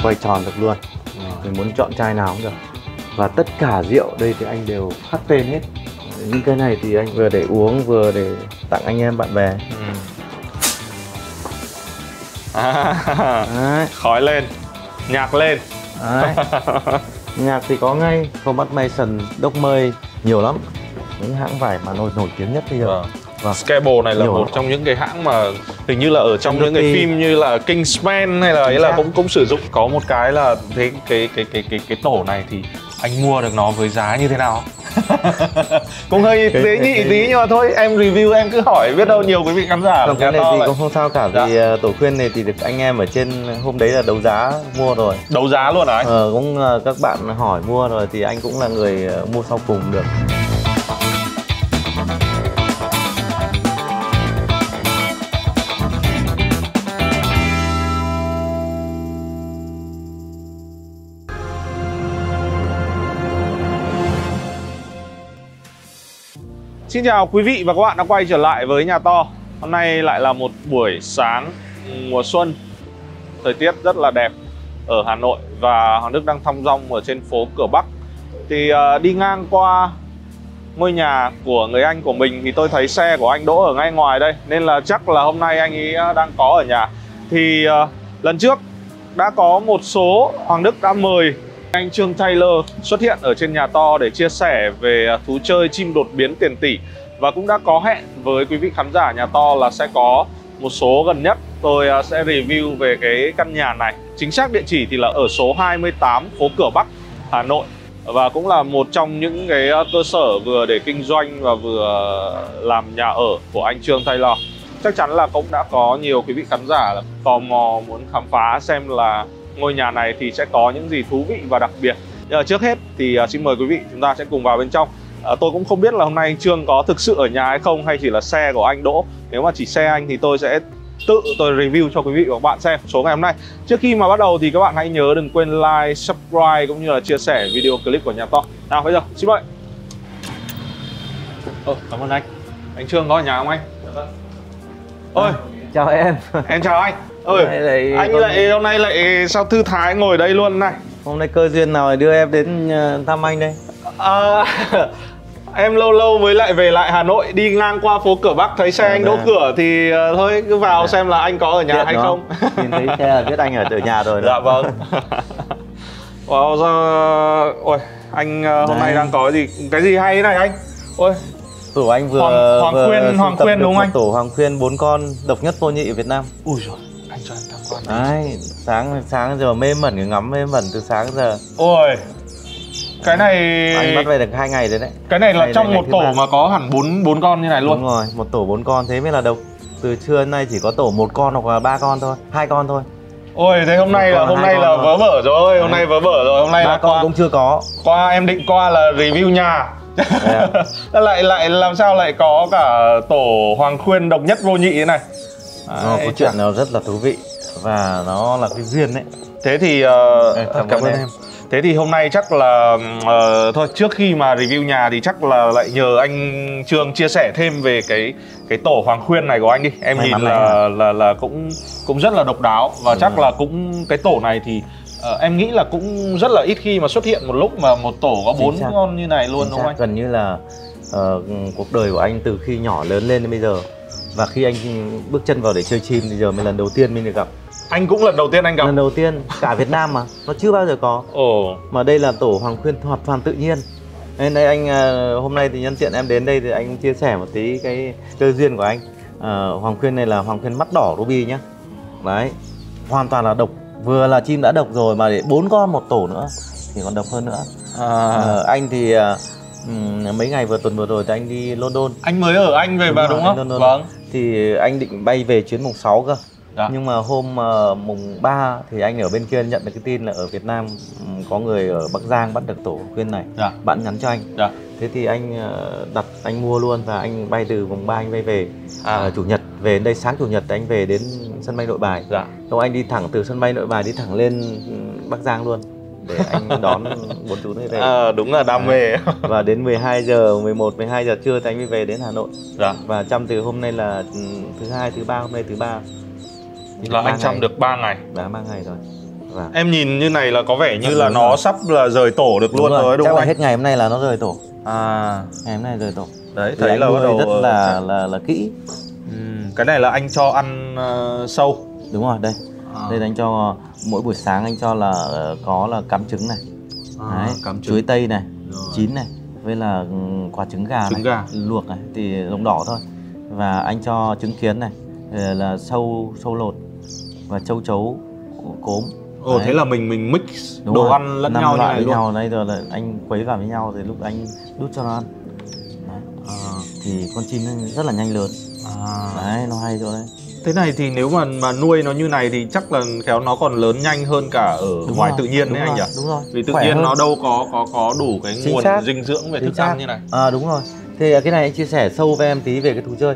quay tròn được luôn. Mình muốn chọn chai nào cũng được. Và tất cả rượu đây thì anh đều khắc tên hết. Những cái này thì anh vừa để uống vừa để tặng anh em bạn bè. Khói lên, nhạc lên. Nhạc thì có ngay Thomas Mason, Doc May, nhiều lắm. Những hãng vải mà nổi tiếng nhất bây giờ. Scalpel này là nhiều một lắm. trong những cái hãng mà hình như là ở trong những cái phim như là Kingsman hay là ấy là cũng sử dụng. Có một cái là thế cái tổ này thì anh mua được nó với giá như thế nào? Cũng hơi tế nhị tí nhưng mà thôi em review em cứ hỏi, biết đâu nhiều quý vị khán giả cái này thì cũng không sao cả, vì tổ khuyên này thì được anh em ở trên hôm đấy là đấu giá mua rồi. Đấu giá luôn hả anh? Cũng các bạn hỏi mua rồi thì anh cũng là người mua sau cùng được. Xin chào quý vị và các bạn đã quay trở lại với Nhà To. Hôm nay lại là một buổi sáng mùa xuân. Thời tiết rất là đẹp ở Hà Nội và Hoàng Đức đang thong dong ở trên phố Cửa Bắc. Thì đi ngang qua ngôi nhà của người anh của mình thì tôi thấy xe của anh đỗ ở ngay ngoài đây, nên là chắc là hôm nay anh ấy đang có ở nhà. Thì lần trước đã có một số Hoàng Đức đã mời anh Trương Taylor xuất hiện ở trên Nhà To để chia sẻ về thú chơi chim đột biến tiền tỷ. Và cũng đã có hẹn với quý vị khán giả Nhà To là sẽ có một số gần nhất tôi sẽ review về cái căn nhà này. Chính xác địa chỉ thì là ở số 28 phố Cửa Bắc, Hà Nội. Và cũng là một trong những cái cơ sở vừa để kinh doanh và vừa làm nhà ở của anh Trương Taylor. Chắc chắn là cũng đã có nhiều quý vị khán giả là tò mò muốn khám phá xem là ngôi nhà này thì sẽ có những gì thú vị và đặc biệt. Trước hết thì xin mời quý vị chúng ta sẽ cùng vào bên trong. Tôi cũng không biết là hôm nay anh Trương có thực sự ở nhà hay không, hay chỉ là xe của anh đỗ. Nếu mà chỉ xe anh thì tôi sẽ tự review cho quý vị và các bạn xem số ngày hôm nay. Trước khi mà bắt đầu thì các bạn hãy nhớ đừng quên like, subscribe cũng như là chia sẻ video clip của Nhà To. Nào bây giờ xin mời. Cảm ơn anh. Anh Trương có ở nhà không anh? Ôi, chào em. Em chào anh. Ơi, anh lại hôm nay lại sao thư thái ngồi đây luôn này? Hôm nay cơ duyên nào đưa em đến thăm anh đây? Em lâu lâu mới lại về lại Hà Nội, đi ngang qua phố Cửa Bắc thấy xe anh đỗ cửa thì thôi cứ vào xem là anh có ở nhà hay không. Nhìn thấy xe là biết anh ở nhà rồi đó. Dạ vâng. Ôi, anh hôm nay đang có cái gì hay thế này anh? Ôi, tổ anh vừa Hoàng Khuyên đúng không anh? Tổ Hoàng Khuyên 4 con độc nhất vô nhị ở Việt Nam. Ui giời, anh cho em tham quan. Đấy, sáng giờ mê mẩn, ngắm mê mẩn từ sáng giờ. Ôi, cái này anh bắt về được 2 ngày rồi đấy. Cái này là trong một tổ mà có hẳn 4 con như này luôn. Đúng rồi, một tổ 4 con thế mới là độc. Từ trưa đến nay chỉ có tổ 1 con hoặc là 3 con thôi, 2 con thôi. Ôi thế hôm nay là vớ vẩn rồi, hôm nay vớ vẩn rồi, hôm nay là con cũng chưa có. Qua em định qua là review nhà. lại làm sao lại có cả tổ Hoàng Khuyên độc nhất vô nhị thế này. Có chuyện nó rất là thú vị và nó là cái duyên đấy. Thế thì cảm ơn em. Thế thì hôm nay chắc là thôi trước khi mà review nhà thì chắc là lại nhờ anh Trương chia sẻ thêm về cái tổ Hoàng Khuyên này của anh đi. Em nhìn là cũng rất là độc đáo và chắc là cũng cái tổ này thì em nghĩ là cũng rất là ít khi mà xuất hiện một lúc mà một tổ có 4 con như này luôn, đúng không anh? Gần như là cuộc đời của anh từ khi nhỏ lớn lên đến bây giờ, và khi anh bước chân vào để chơi chim thì giờ mới lần đầu tiên mình được gặp. Anh cũng lần đầu tiên anh gặp. Lần đầu tiên cả Việt Nam mà nó chưa bao giờ có. Mà đây là tổ Hoàng Khuyên hoàn toàn tự nhiên. Nên đây anh hôm nay thì nhân tiện em đến đây thì anh chia sẻ một tí cái cơ duyên của anh. Hoàng Khuyên này là Hoàng Khuyên mắt đỏ ruby nhá. Đấy, hoàn toàn là độc. Vừa là chim đã độc rồi mà để 4 con một tổ nữa thì còn độc hơn nữa. Anh thì mấy ngày tuần vừa rồi thì anh đi London. Anh mới ở Anh về mà đúng không? Vâng. Thì anh định bay về chuyến mùng 6 cơ. Nhưng mà hôm mùng 3 thì anh ở bên kia nhận được cái tin là ở Việt Nam có người ở Bắc Giang bắt được tổ Khuyên này. Bạn nhắn cho anh. Thế thì anh đặt, anh mua luôn và anh bay từ mùng 3 anh bay về. Chủ nhật về đến đây, sáng chủ nhật anh về đến sân bay Nội Bài. Xong anh đi thẳng từ sân bay Nội Bài đi thẳng lên Bắc Giang luôn để anh đón 4 chú này về. Đúng là đam mê. Và đến 12 giờ, 11, 12 giờ trưa thì anh mới về đến Hà Nội. Và chăm từ hôm nay là thứ hai, thứ ba, hôm nay thứ ba. Là anh chăm được 3 ngày. Đã 3 ngày rồi. Vâng. Em nhìn như này là có vẻ như là nó sắp là rời tổ được luôn rồi đúng không? Chắc là hết ngày hôm nay là nó rời tổ. Ngày hôm nay rời tổ. Đấy, thấy là bắt đầu rất là kỹ. Cái này là anh cho ăn sâu. Đúng rồi, đây. Đây là anh cho mỗi buổi sáng anh cho là có là cắm trứng này. Đấy, cắm chuối tây này, chín này, với là quả trứng gà này, luộc này thì lông đỏ thôi. Và anh cho trứng kiến này, là sâu lột và châu chấu cốm. Thế là mình mix đồ ăn lẫn nhau như này với luôn. nhau đây rồi là anh quấy vào với nhau thì lúc anh đút cho nó ăn. Thì con chim nó rất là nhanh lớn. Đấy, nó hay chỗ đấy. Thế này thì nếu mà nuôi nó như này thì chắc là khéo nó còn lớn nhanh hơn cả ở ngoài tự nhiên đấy anh nhỉ? Đúng rồi. Vì tự nhiên nó đâu có đủ cái nguồn dinh dưỡng về thức ăn như này. Đúng rồi. Thì cái này anh chia sẻ sâu với em tí về cái thú chơi.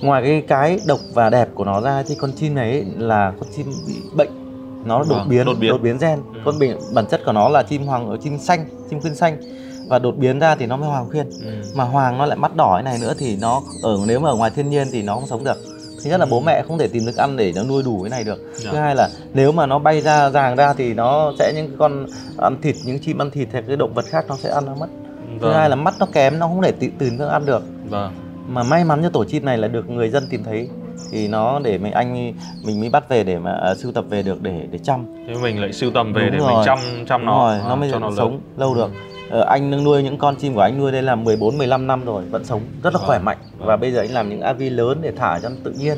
Ngoài cái độc và đẹp của nó ra thì con chim này là con chim bị bệnh. Nó đột biến gen. Con bản chất của nó là chim xanh, chim khuyên xanh. Và đột biến ra thì nó mới hoàng khuyên. Mà hoàng nó lại mắt đỏ cái này nữa thì nó nếu mà ở ngoài thiên nhiên thì nó không sống được. Thứ nhất là bố mẹ không thể tìm được ăn để nó nuôi đủ cái này được. Thứ hai là nếu mà nó bay ra ràng ra thì nó sẽ những con ăn thịt, những chim ăn thịt hay cái động vật khác nó sẽ ăn nó mất. Thứ hai là mắt nó kém, nó không thể tìm thức ăn được. Mà may mắn cho tổ chim này là được người dân tìm thấy thì nó để mình mới bắt về để mà sưu tập về được để chăm. Thế mình lại sưu tầm về để mình chăm nó nó mới sống lâu được. Anh nuôi những con chim của anh nuôi đây là 14-15 năm rồi vẫn sống rất là khỏe mạnh. Và bây giờ anh làm những avi lớn để thả cho nó tự nhiên.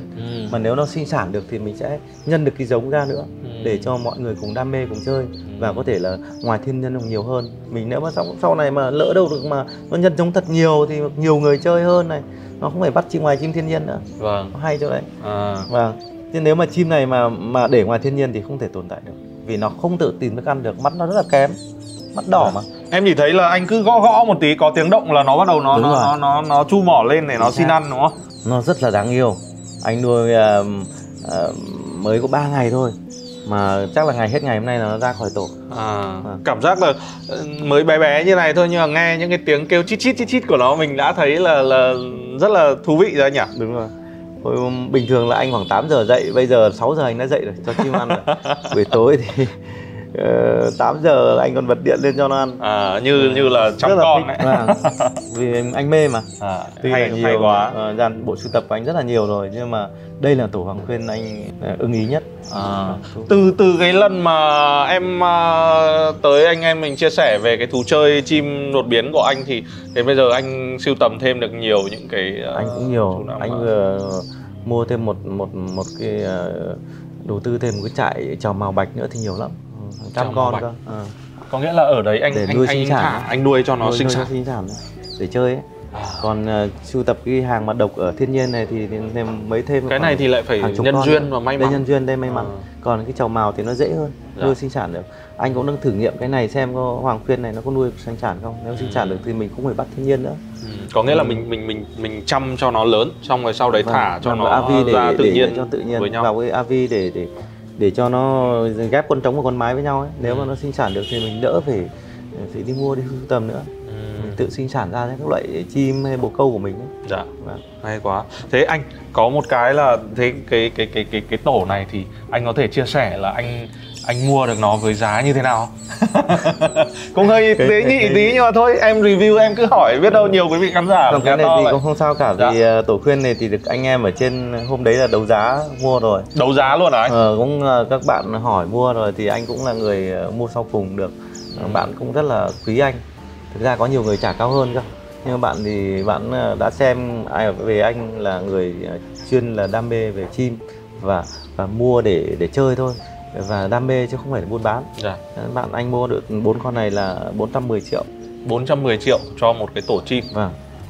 Mà nếu nó sinh sản được thì mình sẽ nhân được cái giống ra nữa để cho mọi người cùng đam mê cùng chơi và có thể là ngoài thiên nhân nhiều hơn. Mình nếu mà sau này mà lỡ đâu được mà nó nhân giống thật nhiều thì nhiều người chơi hơn này, nó không phải bắt chim ngoài chim thiên nhiên nữa. Nó hay chỗ đấy. Nhưng nếu mà chim này mà để ngoài thiên nhiên thì không thể tồn tại được vì nó không tự tìm thức ăn được, mắt nó rất là kém, mắt đỏ mà. Em chỉ thấy là anh cứ gõ một tí có tiếng động là nó bắt đầu nó chu mỏ lên để nó xin ăn đúng không? Nó rất là đáng yêu. Anh nuôi mới có 3 ngày thôi mà chắc là hết ngày hôm nay là nó ra khỏi tổ. Cảm giác là mới bé như này thôi nhưng mà nghe những cái tiếng kêu chít chít của nó mình đã thấy là rất là thú vị rồi nhỉ? Đúng rồi. Bình thường là anh khoảng 8 giờ dậy, bây giờ 6 giờ anh đã dậy rồi cho chim ăn rồi. Buổi tối thì 8 giờ anh còn bật điện lên cho nó ăn. Như là chăm con đấy. Vì anh mê mà. Hay quá. Bộ sưu tập của anh rất là nhiều rồi nhưng mà đây là tổ hoàng khuyên anh ưng ý nhất. Từ cái lần mà em tới anh em mình chia sẻ về cái thú chơi chim đột biến của anh thì đến bây giờ anh sưu tầm thêm được nhiều những cái anh cũng nhiều. Anh vừa mua thêm một cái đầu tư thêm một cái trại trào mào bạch nữa thì nhiều lắm. 100 con cơ. Có nghĩa là ở đấy anh nuôi cho nó sinh sản để chơi ấy. Còn sưu tập cái hàng mà độc ở thiên nhiên này thì mấy thêm cái này thì lại phải nhân duyên và may mắn. Đây nhân duyên, đây may mắn. Còn cái trào mào thì nó dễ hơn, nuôi sinh sản được. Anh cũng đang thử nghiệm cái này xem có hoàng khuyên này nó có nuôi sinh sản không. Nếu sinh sản được thì mình cũng phải bắt thiên nhiên nữa. Có nghĩa là mình chăm cho nó lớn xong rồi sau đấy thả cho nó ra tự nhiên cho tự nhiên với nhau. Vào cái avi để cho nó ghép con trống và con mái với nhau ấy. Nếu mà nó sinh sản được thì mình đỡ phải đi mua đi sưu tầm nữa. Mình tự sinh sản ra các loại chim hay bồ câu của mình ấy. Hay quá. Thế anh có một cái là thế cái tổ này thì anh có thể chia sẻ là anh mua được nó với giá như thế nào? Cũng hơi tế nhị tí nhưng mà thôi em review em cứ hỏi biết đâu nhiều quý vị khán giả. Cái này thì cũng không sao cả vì tổ khuyên này thì được anh em ở trên hôm đấy là đấu giá mua rồi. Đấu giá luôn hả anh? Cũng các bạn hỏi mua rồi thì anh cũng là người mua sau cùng được. Bạn cũng rất là quý anh. Thực ra có nhiều người trả cao hơn cơ. Nhưng bạn thì bạn đã xem ai về anh là người chuyên là đam mê về chim và mua để chơi thôi và đam mê chứ không phải là buôn bán. Bạn anh mua được 4 con này là 410 triệu. 410 triệu cho một cái tổ chim.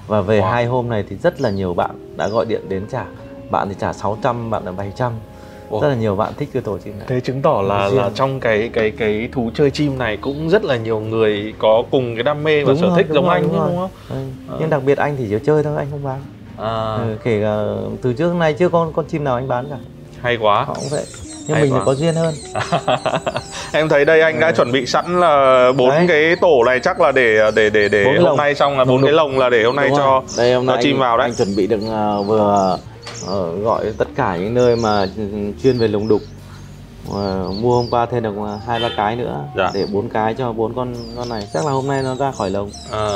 Và về 2 hôm này thì rất là nhiều bạn đã gọi điện đến trả. Bạn thì trả 600, bạn là 700. Rất là nhiều bạn thích cái tổ chim này. Thế chứng tỏ là trong cái thú chơi chim này cũng rất là nhiều người có cùng cái đam mê và sở thích giống anh đúng không? Nhưng đặc biệt anh thì chỉ chơi thôi, anh không bán. Kể cả từ trước đến nay chưa có con chim nào anh bán cả. Hay quá. Họ cũng vậy. Nhưng mình thì có duyên hơn. Em thấy đây anh đã chuẩn bị sẵn là 4 cái tổ này chắc là để hôm nay xong là 4 cái lồng là để hôm nay cho chim vào đấy. Anh chuẩn bị được vừa gọi tất cả những nơi mà chuyên về lồng đục Mua hôm qua thêm được 2-3 cái nữa. Dạ. Để 4 cái cho 4 con này. Chắc là hôm nay nó ra khỏi lồng.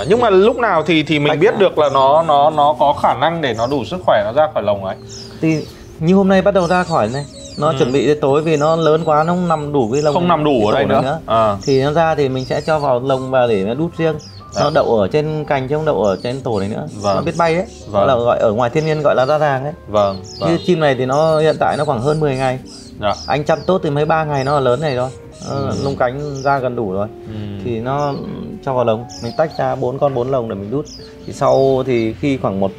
Nhưng mà lúc nào thì mình biết được là nó có khả năng để nó đủ sức khỏe nó ra khỏi lồng ấy? Thì như hôm nay bắt đầu ra khỏi này. Nó chuẩn bị đến tối vì nó lớn quá, nó không nằm đủ cái lồng. Không nằm đủ ở đây nữa. Thì nó ra thì mình sẽ cho vào lồng và để nó đút riêng. Nó đậu ở trên cành chứ không đậu ở trên tổ này nữa. Nó biết bay đấy. Là gọi ở ngoài thiên nhiên gọi là ra ràng ấy. Chứ chim này thì nó hiện tại nó khoảng hơn 10 ngày. Anh chăm tốt thì mấy 3 ngày nó là lớn này rồi. Lông cánh ra gần đủ rồi. Thì nó cho vào lồng, mình tách ra 4 con 4 lồng để mình đút. Thì sau thì khi khoảng một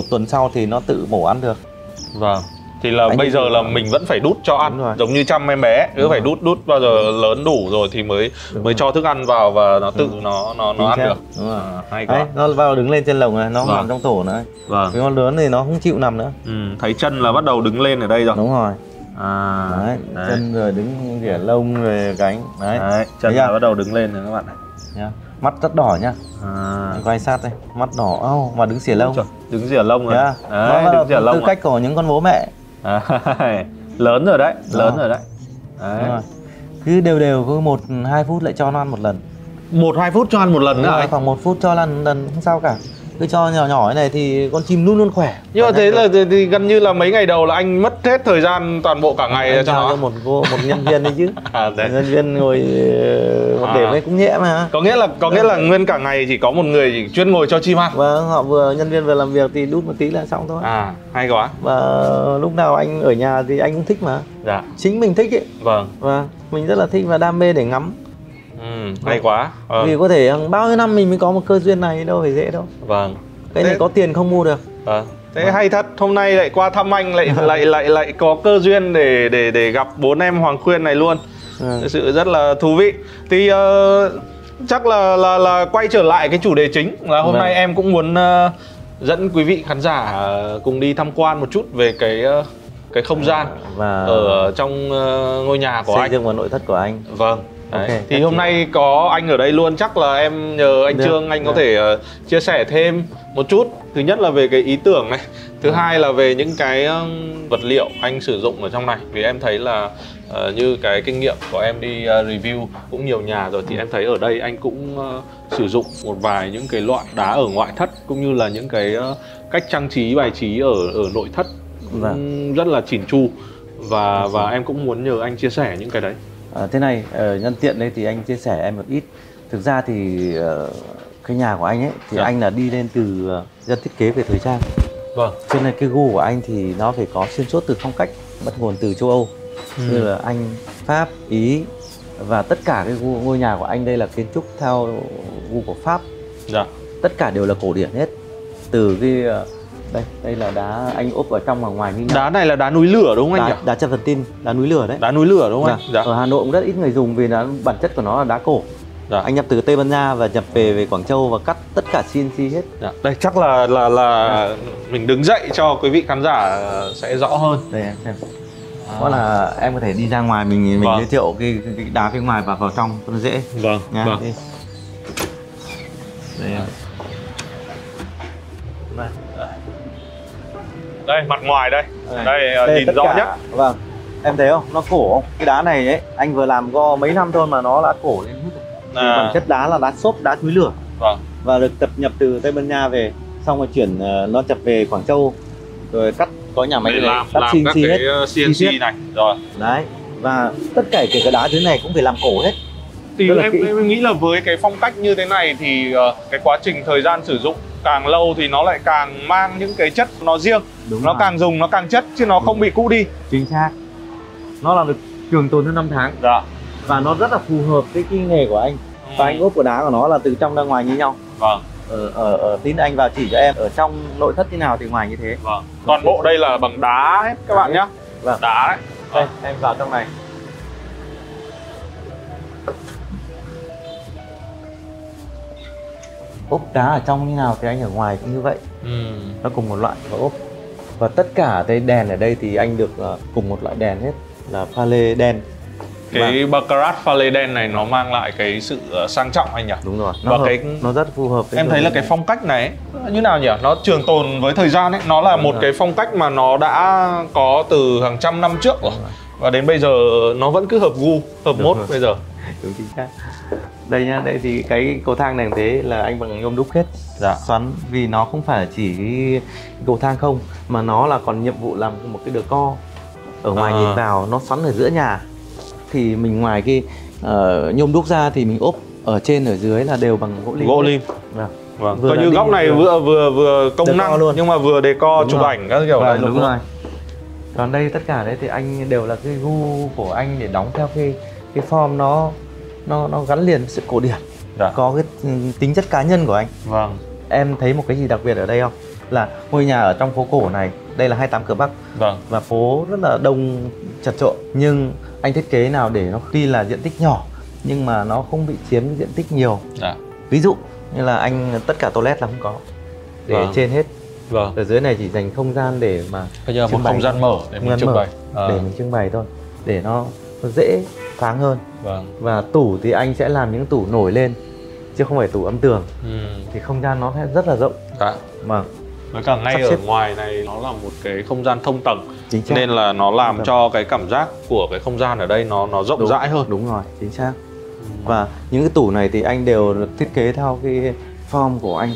tuần sau thì nó tự mổ ăn được. Thì là bây giờ là mình vẫn phải đút cho ăn, giống như chăm em bé, cứ phải đút bao giờ lớn đủ rồi thì mới cho thức ăn vào và nó tự nó ăn được. Hay quá. Đấy, nó vào đứng lên trên lồng này, nó nằm trong tổ nữa. Cái con lớn thì nó không chịu nằm nữa. Thấy chân là bắt đầu đứng lên ở đây rồi. Đúng rồi. Đấy. Chân rồi đứng rỉa lông rồi cánh. Đấy. Chân là bắt đầu đứng lên rồi các bạn này. Mắt rất đỏ nhá. Quay sát đây, mắt đỏ mà đứng xỉa lông. Đứng xỉa lông rồi. Đấy, đứng xỉa lông. Tư cách của những con bố mẹ. Lớn rồi đấy, lớn rồi đấy. Cứ đều cứ 1-2 phút lại cho nó ăn một lần. 1-2 phút cho ăn một lần nữa. Khoảng 1 phút cho lần không sao cả. Cứ cho nhỏ thế này thì con chim luôn luôn khỏe. Nhưng mà thế là thì gần như là mấy ngày đầu là anh mất hết thời gian toàn bộ cả ngày cho nó. Một nhân viên đấy chứ. Nhân viên ngồi một điểm ấy cũng nhẹ mà. Có nghĩa là nguyên cả ngày chỉ có một người chỉ chuyên ngồi cho chim ăn. Vâng, họ nhân viên vừa làm việc thì đút một tí là xong thôi. Hay quá. Và lúc nào anh ở nhà thì anh cũng thích mà. Chính mình thích ấy. Vâng, mình rất là thích và đam mê để ngắm. Hay quá. Vì có thể bao nhiêu năm mình mới có một cơ duyên này, đâu phải dễ đâu. Cái này có tiền không mua được. Thế hay thật, hôm nay lại qua thăm anh lại có cơ duyên để gặp 4 em Hoàng Khuyên này luôn. Thực sự rất là thú vị. Thì chắc là quay trở lại cái chủ đề chính là hôm nay em cũng muốn dẫn quý vị khán giả cùng đi tham quan một chút về cái không gian ở trong ngôi nhà của anh, xây dựng vào nội thất của anh. Thì hôm nay có anh ở đây luôn, chắc là em nhờ anh Trương anh có thể chia sẻ thêm một chút. Thứ nhất là về cái ý tưởng này, thứ hai là về những cái vật liệu anh sử dụng ở trong này. Vì em thấy là như cái kinh nghiệm của em đi review cũng nhiều nhà rồi, thì em thấy ở đây anh cũng sử dụng một vài những cái loại đá ở ngoại thất, cũng như là những cái cách trang trí bài trí ở nội thất rất là chỉn chu. Và em cũng muốn nhờ anh chia sẻ những cái đấy. Thế này, nhân tiện đây thì anh chia sẻ em một ít. Thực ra thì cái nhà của anh ấy thì anh là đi lên từ dân thiết kế về thời trang. Cho nên cái gu của anh thì nó phải có xuyên suốt từ phong cách bắt nguồn từ châu Âu, như là Anh, Pháp, Ý, và tất cả cái ngôi nhà của anh đây là kiến trúc theo gu của Pháp. Tất cả đều là cổ điển hết. Từ cái đây là đá anh ốp ở trong và ngoài như nhau. Đá này là đá núi lửa đúng không anh nhỉ? Đá Travertine, đá núi lửa đấy. Đá núi lửa đúng không anh? Ở Hà Nội cũng rất ít người dùng vì bản chất của nó là đá cổ. Anh nhập từ Tây Ban Nha và nhập về Quảng Châu và cắt tất cả CNC hết. Đây chắc là mình đứng dậy cho quý vị khán giả sẽ rõ hơn. Đây em xem. Đó là em có thể đi ra ngoài mình giới thiệu cái đá phía ngoài và vào trong cho nó dễ. Đây em. Đây mặt ngoài đây. Đây nhìn rõ nhất. Em thấy không? Nó cổ không? Cái đá này ấy, anh vừa làm có mấy năm thôi mà nó đã cổ lên hết rồi. Bản chất đá là đá xốp, đá núi lửa. Và được tập nhập từ Tây Ban Nha về, xong rồi chuyển nó nhập về Quảng Châu, rồi cắt có nhà máy này cắt CNC hết. CNC này rồi. Đấy. Và tất cả cái đá thứ này cũng phải làm cổ hết. Thì em nghĩ là với cái phong cách như thế này thì cái quá trình thời gian sử dụng càng lâu thì nó lại càng mang những cái chất nó riêng. Nó càng dùng nó càng chất chứ nó không bị cũ đi. Chính xác. Nó làm được trường tồn hơn 5 tháng. Và nó rất là phù hợp với cái nghề của anh. Và anh ốp của đá của nó là từ trong ra ngoài như nhau. Ở tí anh vào chỉ cho em ở trong nội thất thế nào thì ngoài như thế. Toàn bộ đây là bằng đá hết các bạn nhé. Đá đấy. Đây, em vào trong này. Ốp đá ở trong như nào thì anh ở ngoài cũng như vậy. Nó cùng một loại và ốp. Và tất cả cái đèn ở đây thì anh được cùng một loại đèn hết, là pha lê đen. Cái Baccarat pha lê đen này nó mang lại cái sự sang trọng anh nhỉ? Đúng rồi. Nó rất phù hợp với em thấy là cái phong cách này như nào nhỉ? Nó trường tồn với thời gian ấy. Nó là một cái phong cách mà nó đã có từ hàng trăm năm trước rồi. Và đến bây giờ nó vẫn cứ hợp gu, hợp mốt bây giờ. Đúng chính xác. Đây nhá, đây thì cái cầu thang này thế là anh bằng nhôm đúc hết. Dạ. Xoắn vì nó không phải chỉ cái cầu thang không, mà nó là còn nhiệm vụ làm một cái decor. Ở ngoài nhìn vào nó xoắn ở giữa nhà. Thì mình ngoài cái nhôm đúc ra thì mình ốp ở trên ở dưới là đều bằng gỗ lim. Gỗ lim. Vâng. Coi như góc này vừa công năng luôn, nhưng mà vừa decor chụp ảnh các kiểu này. Đúng rồi. Còn đây tất cả đấy thì anh đều là cái gu của anh để đóng theo cái form nó gắn liền với sự cổ điển. Dạ. Có cái tính chất cá nhân của anh. Vâng. Em thấy một cái gì đặc biệt ở đây không? Là ngôi nhà ở trong phố cổ này, đây là 28 cửa Bắc. Vâng. Và phố rất là đông chật chội, nhưng anh thiết kế nào để nó tuy là diện tích nhỏ nhưng mà nó không bị chiếm diện tích nhiều. Dạ. Ví dụ như là anh tất cả toilet là không có, để trên hết. Vâng. Ở dưới này chỉ dành không gian để mà bây giờ một không gian mở để mình trưng bày. Để mình trưng bày thôi, để nó dễ thoáng hơn. Vâng. Và tủ thì anh sẽ làm những tủ nổi lên chứ không phải tủ âm tường. Thì không gian nó sẽ rất là rộng. Dạ. Vâng. Với cả ngay ở ngoài này nó là một cái không gian thông tầng, chính nên là nó làm cho cái cảm giác của cái không gian ở đây nó rộng rãi hơn. Đúng rồi, chính xác. Và những cái tủ này thì anh đều thiết kế theo cái form của anh.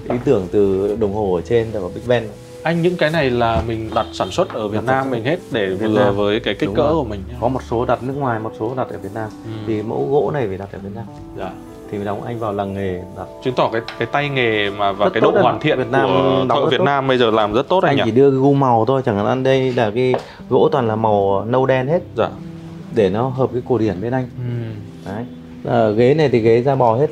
Ý tưởng từ đồng hồ ở trên và Big Ben. Anh những cái này là mình đặt sản xuất ở Việt Nam mình hết để vừa với cái kích cỡ của mình. Có một số đặt nước ngoài, một số đặt ở Việt Nam. Thì mẫu gỗ này phải đặt ở Việt Nam. Dạ. Thì đóng anh vào làng nghề đặt. Chứng tỏ cái tay nghề và cái độ hoàn thiện của thợ Việt Nam bây giờ làm rất tốt anh nhỉ? Anh chỉ đưa gu màu thôi, chẳng hạn đây là cái gỗ toàn là màu nâu đen hết. Dạ. Để nó hợp cái cổ điển bên anh. Đấy. Ghế này thì ghế da bò hết.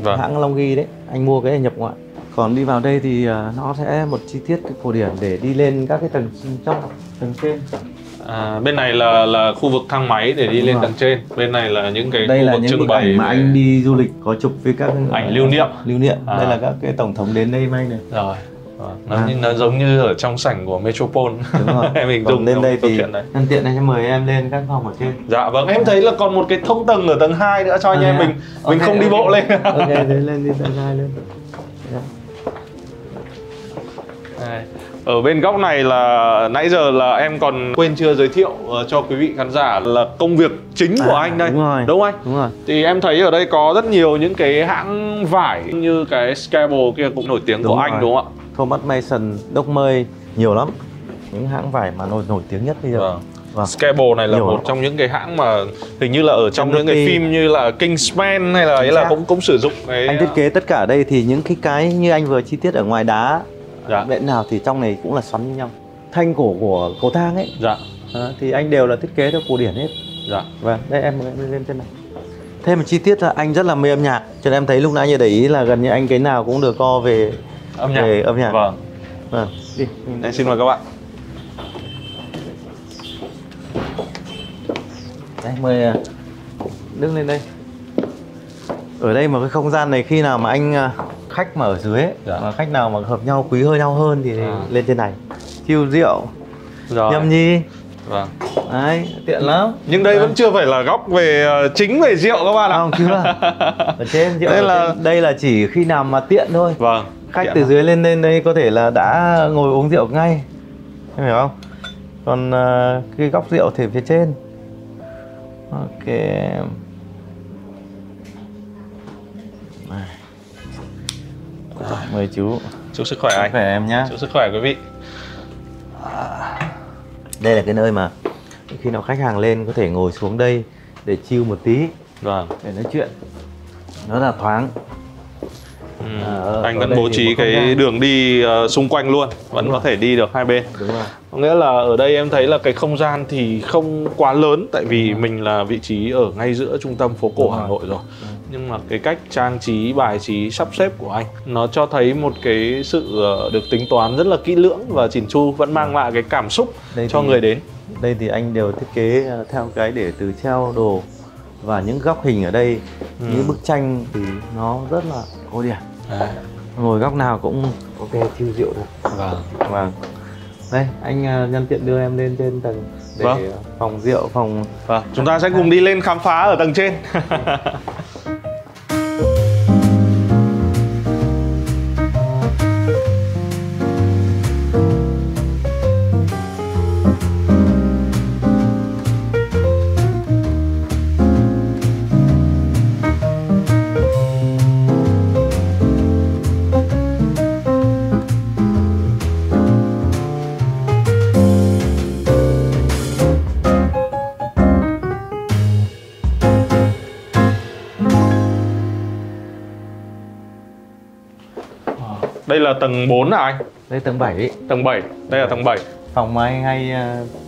Vâng. Hãng Long Ghi đấy, anh mua cái này nhập ngoại. Còn đi vào đây thì nó sẽ một chi tiết cái cổ điển để đi lên các cái tầng trong, tầng trên. Bên này là khu vực thang máy để đi lên tầng trên. Bên này là những cái đây khu là vực những trưng bày mà anh đi du lịch có chụp với các ảnh lưu niệm. Đây là các cái tổng thống đến đây may này. Rồi. Nó giống như ở trong sảnh của Metropole. Đúng rồi. Mình dùng lên đây thì nhân tiện này mời em lên các phòng ở trên. Dạ vâng, em thấy là còn một cái thông tầng ở tầng 2 nữa cho anh em mình không đi bộ lên. Ok, thế lên đi tầng 2 lên. Ở bên góc này là nãy giờ là em còn quên chưa giới thiệu cho quý vị khán giả là công việc chính của anh đây. Đúng rồi. Đúng không anh? Đúng rồi. Thì em thấy ở đây có rất nhiều những cái hãng vải như cái Scrabble kia cũng nổi tiếng của anh đúng không ạ? Thomas Mason, Doc Mây, nhiều lắm. Những hãng vải mà nổi tiếng nhất bây giờ. Vâng. Scrabble này là một trong những cái hãng mà hình như là ở trong những cái phim như là Kingsman hay là ấy là cũng sử dụng cái... Anh thiết kế tất cả ở đây thì những cái như anh vừa chi tiết ở ngoài đá. Dạ. Bên nào thì trong này cũng là xoắn như nhau. Thanh cổ của cầu thang ấy. Dạ. Thì anh đều là thiết kế theo cổ điển hết. Dạ. Vâng, đây em lên trên này. Thêm một chi tiết là anh rất là mê âm nhạc, cho nên em thấy lúc nãy như để ý là gần như anh cái nào cũng được co về âm nhạc. Vâng. Vâng. Đi. Em xin mời các bạn. Đây, mời đứng lên đây. Ở đây mà cái không gian này khi nào mà anh khách mà ở dưới ấy, mà khách nào mà hợp nhau, quý hơi nhau hơn thì lên trên này. Chiêu rượu, nhâm nhi. Vâng. Đấy, tiện lắm. Nhưng đây vẫn chưa phải là góc về chính về rượu các bạn ạ. Không, chưa. Ở trên rượu đây là chỉ khi nào mà tiện thôi. Vâng. Khách từ dưới lên đây có thể là đã ngồi uống rượu ngay. Em hiểu không? Còn cái góc rượu thì phía trên. Ok. Mời chú. Chúc sức khỏe anh. Sức khỏe em nhá. Chúc sức khỏe quý vị. Đây là cái nơi mà khi nào khách hàng lên có thể ngồi xuống đây để chill một tí. Vâng. Để nói chuyện. Nó là thoáng. Anh vẫn bố trí cái đường đi xung quanh luôn, vẫn có thể đi được hai bên. Đúng rồi. Có nghĩa là ở đây em thấy là cái không gian thì không quá lớn, tại vì mình là vị trí ở ngay giữa trung tâm phố cổ Hà Nội rồi. Nhưng mà cái cách trang trí, bài trí, sắp xếp của anh nó cho thấy một cái sự được tính toán rất là kỹ lưỡng và chỉn chu, vẫn mang lại cái cảm xúc cho người đến. Đây thì anh đều thiết kế theo cái để từ treo đồ và những góc hình ở đây, những bức tranh thì nó rất là cổ điển. Ngồi góc nào cũng ok, chill rượu được. Vâng. Đây, anh nhân tiện đưa em lên trên tầng để phòng rượu, phòng... Vâng, chúng ta sẽ cùng đi lên khám phá ở tầng trên. Đây là tầng 4 à anh? Đây tầng 7 ấy. Tầng 7, đây là tầng 7. Phòng mà anh hay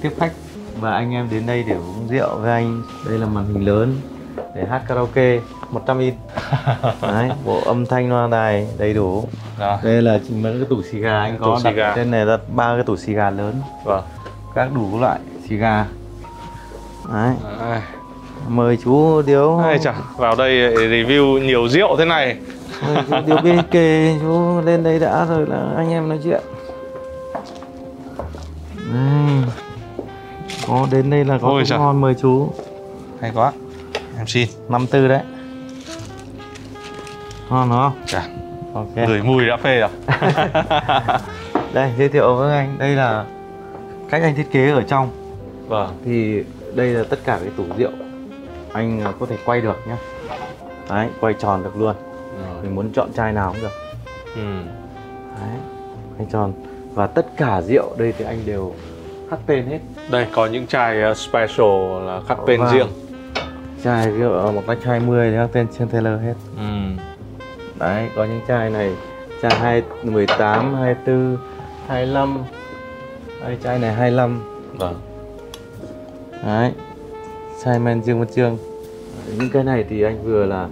tiếp khách và anh em đến đây để uống rượu với anh. Đây là màn hình lớn để hát karaoke 100 inch. Đấy, bộ âm thanh loa đài đầy đủ. Đây là mấy cái tủ xì gà anh có đặt trên này, đặt 3 cái tủ xì gà lớn. Vâng. Các đủ loại xì gà. Đấy. Mời chú Điếu. Chà, vào đây review nhiều rượu thế này. Mời chú Điếu bên kề, chú lên đây đã rồi là anh em nói chuyện. Đây. Có đến đây là có cũng ngon, mời chú. Hay quá. Em xin 54 đấy. Ngon đúng không? Chà. Ok. Gửi mùi đã phê rồi. Đây, giới thiệu với anh, đây là cách anh thiết kế ở trong. Vâng. Thì đây là tất cả cái tủ rượu anh có thể quay được nhá. Đấy, quay tròn được luôn. Mình muốn chọn chai nào cũng được. Đấy, quay tròn. Và tất cả rượu đây thì anh đều khắc tên hết. Đây có những chai special là khắc tên riêng. Chai rượu một cái chai 10 thì khắc tên trên Taylor hết. Đấy, có những chai này, chai 18, 24, 25. Đây, chai này 25. Vâng. Đấy, chai men riêng một chương. Những cái này thì anh vừa là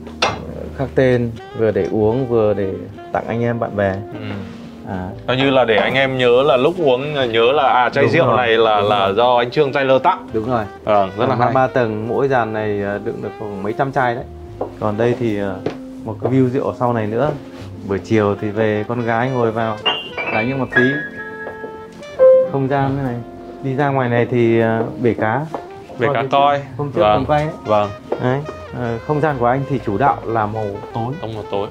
khắc tên, vừa để uống, vừa để tặng anh em bạn bè. Coi như là để anh em nhớ là lúc uống nhớ là chai rượu này là do anh Trương Taylor tặng. Đúng rồi. Rất là hay. 3 tầng, mỗi dàn này đựng được khoảng mấy trăm chai đấy. Còn đây thì một cái view rượu sau này nữa. Buổi chiều thì về con gái ngồi vào đánh như một tí. Không gian thế này. Đi ra ngoài này thì bể cá. Bể cá coi. Hôm trước mình quay đấy. Vâng. Đấy. Không gian của anh thì chủ đạo là màu tối. Tông màu tối.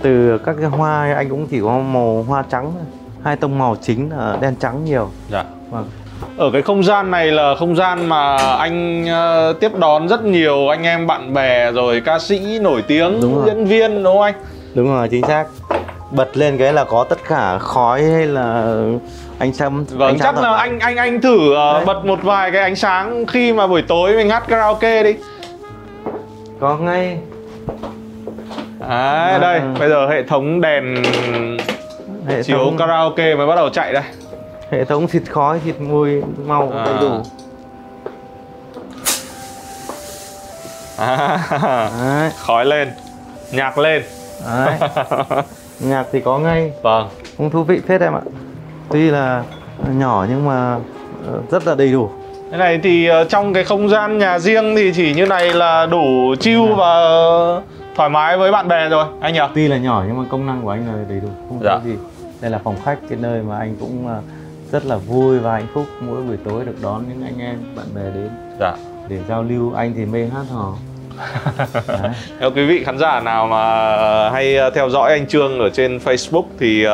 Từ các cái hoa anh cũng chỉ có màu hoa trắng thôi. 2 tông màu chính là đen trắng nhiều. Dạ. Vâng. Ở cái không gian này là không gian mà anh tiếp đón rất nhiều anh em bạn bè rồi ca sĩ nổi tiếng, diễn viên đúng không anh? Đúng rồi, chính xác. Bật lên cái là có tất cả khói hay là ánh sáng. Vâng, chắc là anh thử bật một vài cái ánh sáng khi mà buổi tối mình hát karaoke đi. Có ngay. Đấy, đây, bây giờ hệ thống đèn chiếu karaoke mới bắt đầu chạy đây. Hệ thống xịt khói, xịt mùi, màu đầy đủ. Khói lên, nhạc lên. Đấy. Nhạc thì có ngay. Vâng. Cũng thú vị phết em ạ. Tuy là nhỏ nhưng mà rất là đầy đủ. Cái này thì trong cái không gian nhà riêng thì chỉ như này là đủ chill và thoải mái với bạn bè rồi anh nhỉ? Tuy là nhỏ nhưng mà công năng của anh là đầy đủ, không có gì. Đây là phòng khách, cái nơi mà anh cũng rất là vui và hạnh phúc mỗi buổi tối được đón những anh em bạn bè đến để giao lưu. Anh thì mê hát hò. Nếu quý vị khán giả nào mà hay theo dõi anh Trương ở trên Facebook thì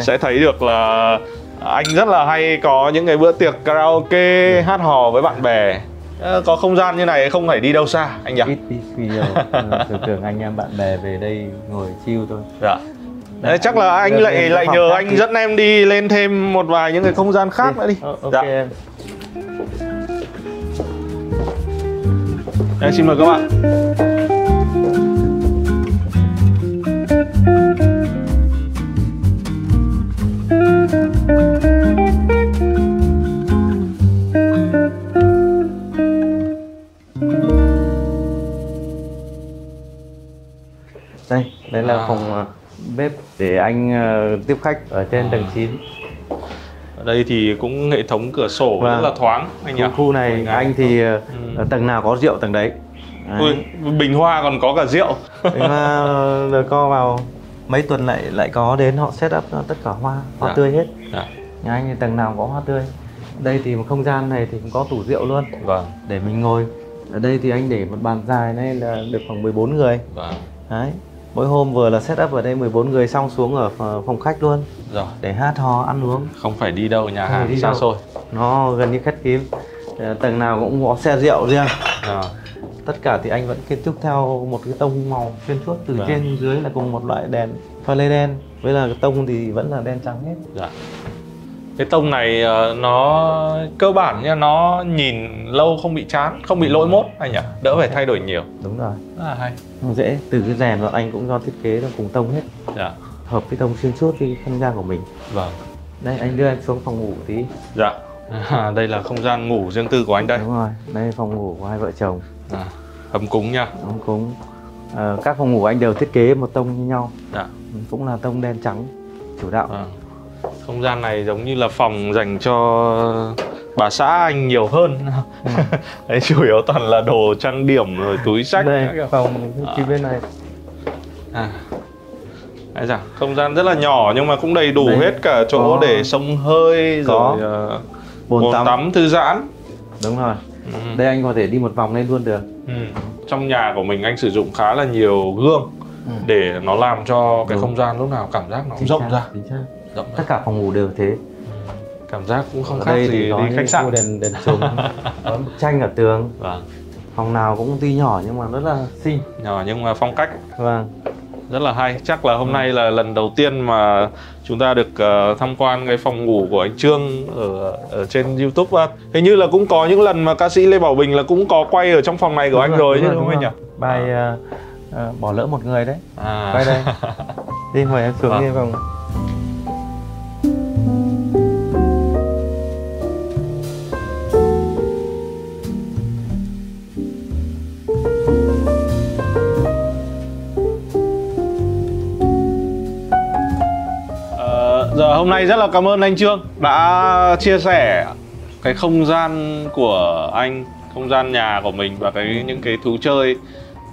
sẽ thấy được là anh rất là hay có những cái bữa tiệc karaoke, hát hò với bạn bè. Có không gian như này không phải đi đâu xa anh nhỉ? Ít đi nhiều. Thường anh em bạn bè về đây ngồi chill thôi. Dạ. Đấy, chắc là anh lại nhờ anh dẫn em đi lên thêm một vài những cái không gian khác nữa đi. Ok em. Đây, xin mời các bạn. Đây là phòng bếp để anh tiếp khách ở trên tầng 9. Ở đây thì cũng hệ thống cửa sổ rất là thoáng anh nhỉ? Khu này anh thì tầng nào có rượu tầng đấy. Ui, bình hoa còn có cả rượu. Bình hoa rồi co vào mấy tuần lại có đến họ set up tất cả hoa tươi hết. Nhà anh thì tầng nào có hoa tươi. Đây thì một không gian này thì cũng có tủ rượu luôn. Vâng. Để mình ngồi. Ở đây thì anh để một bàn dài này là được khoảng 14 người. Vâng. Đấy. Mỗi hôm vừa là set up ở đây 14 người xong xuống ở phòng khách luôn. Rồi. Để hát hò, ăn uống. Không phải đi đâu, nhà hàng xa xôi. Nó gần như khép kín. Tầng nào cũng có xe rượu riêng. Tất cả thì anh vẫn kiến trúc theo một cái tông màu xuyên suốt từ trên đến dưới là cùng một loại đèn pha lê đen. Với là cái tông thì vẫn là đen trắng hết. Dạ. Cái tông này nó cơ bản nha, nó nhìn lâu không bị chán, không bị lỗi mốt anh nhỉ? Đỡ phải thay đổi nhiều. Đúng rồi. Rất là hay. Dễ, từ cái rèn bọn anh cũng do thiết kế nó cùng tông hết. Dạ. hợp với tông xuyên suốt cái không gian của mình. Vâng. Đây anh đưa em xuống phòng ngủ tí. Dạ. Đây là không gian ngủ riêng tư của anh đây. Đúng rồi, đây là phòng ngủ của hai vợ chồng. Ấm cúng nha. Ấm cúng. Các phòng ngủ anh đều thiết kế một tông như nhau. Dạ. Cũng là tông đen trắng chủ đạo. Không gian này giống như là phòng dành cho bà xã anh nhiều hơn. Đấy, chủ yếu toàn là đồ trang điểm rồi túi xách. Đây phòng phía bên này. Không gian rất là nhỏ nhưng mà cũng đầy đủ hết cả chỗ để xông hơi rồi bồn tắm thư giãn. Đúng rồi. Đây anh có thể đi một vòng lên luôn được. Trong nhà của mình anh sử dụng khá là nhiều gương để nó làm cho cái không gian lúc nào cảm giác nó rộng ra. Tất cả phòng ngủ đều thế. Cảm giác cũng không khác gì đi khách sạn. Đèn chùm, có bức tranh ở tường. Phòng nào cũng tuy nhỏ nhưng mà rất là xinh. Nhỏ nhưng mà phong cách. Vâng. Rất là hay. Chắc là hôm nay là lần đầu tiên mà chúng ta được tham quan cái phòng ngủ của anh Trương ở trên YouTube. Hình như là cũng có những lần mà ca sĩ Lê Bảo Bình là cũng có quay ở trong phòng này của anh rồi chứ đúng không anh nhỉ? Bài bỏ lỡ một người đấy. Quay đây. Đi mời em xuống đi phòng. Hôm nay rất là cảm ơn anh Trương đã chia sẻ cái không gian của anh, không gian nhà của mình và những cái thú chơi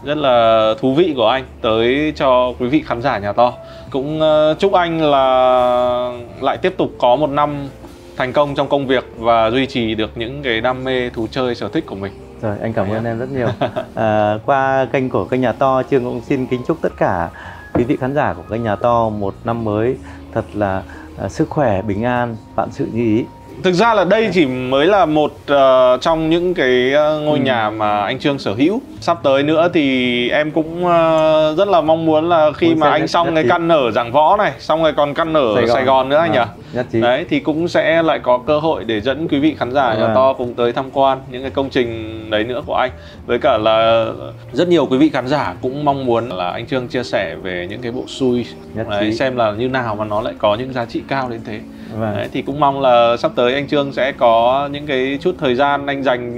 rất là thú vị của anh tới cho quý vị khán giả Nhà To. Cũng chúc anh là lại tiếp tục có một năm thành công trong công việc và duy trì được những cái đam mê thú chơi sở thích của mình. Rồi, anh cảm ơn em rất nhiều. Qua kênh của kênh Nhà To, Trương cũng xin kính chúc tất cả quý vị khán giả của kênh Nhà To một năm mới thật là sức khỏe, bình an, vạn sự như ý. Thực ra là đây chỉ mới là một trong những cái ngôi nhà mà anh Trương sở hữu. Sắp tới nữa thì em cũng rất là mong muốn là khi mà anh xong cái căn ở Giảng Võ này, xong rồi còn căn ở Sài Gòn nữa anh nhỉ? Đấy, thì cũng sẽ lại có cơ hội để dẫn quý vị khán giả Nhà To cùng tới tham quan những cái công trình đấy nữa của anh. Với cả là rất nhiều quý vị khán giả cũng mong muốn là anh Trương chia sẻ về những cái bộ xui đấy, xem là như nào mà nó lại có những giá trị cao đến thế. Đấy, thì cũng mong là sắp tới anh Trương sẽ có những cái chút thời gian anh dành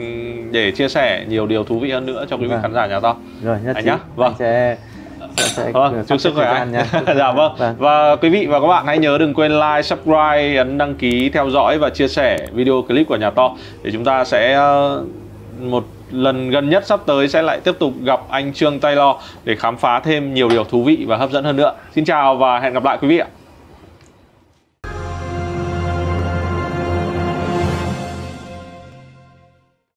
để chia sẻ nhiều điều thú vị hơn nữa cho quý vị khán giả Nhà To. Rồi, nhất anh trí. nhá. Vâng. Chúc sức khỏe anh. Dạ vâng. Và quý vị và các bạn hãy nhớ đừng quên like, subscribe, ấn đăng ký, theo dõi và chia sẻ video clip của Nhà To để chúng ta sẽ một lần gần nhất sắp tới sẽ lại tiếp tục gặp anh Trương Taylor để khám phá thêm nhiều điều thú vị và hấp dẫn hơn nữa. Xin chào và hẹn gặp lại quý vị ạ.